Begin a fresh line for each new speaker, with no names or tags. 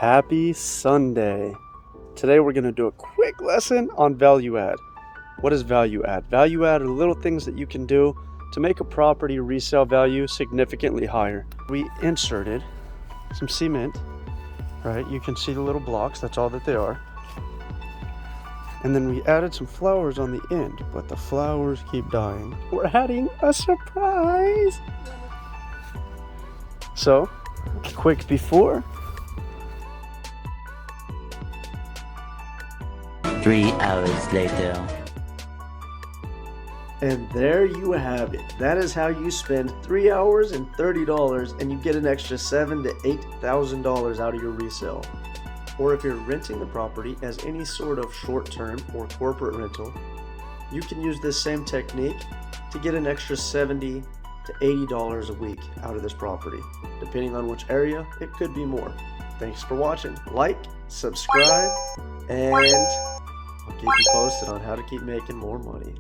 Happy Sunday. Today we're going to do a quick lesson on value add. What is value add? Value add are little things that you can do to make a property resale value significantly higher. We inserted some cement, right? You can see the little blocks, that's all that they are. And then we added some flowers on the end, but the flowers keep dying. We're adding a surprise. So, quick before.
3 hours later.
And there you have it. That is how you spend 3 hours and $30 and you get an extra $7,000 to $8,000 out of your resale. Or if you're renting the property as any sort of short-term or corporate rental, you can use this same technique to get an extra $70 to $80 a week out of this property. Depending on which area, it could be more. Thanks for watching. Like, subscribe, and I'll keep you posted on how to keep making more money.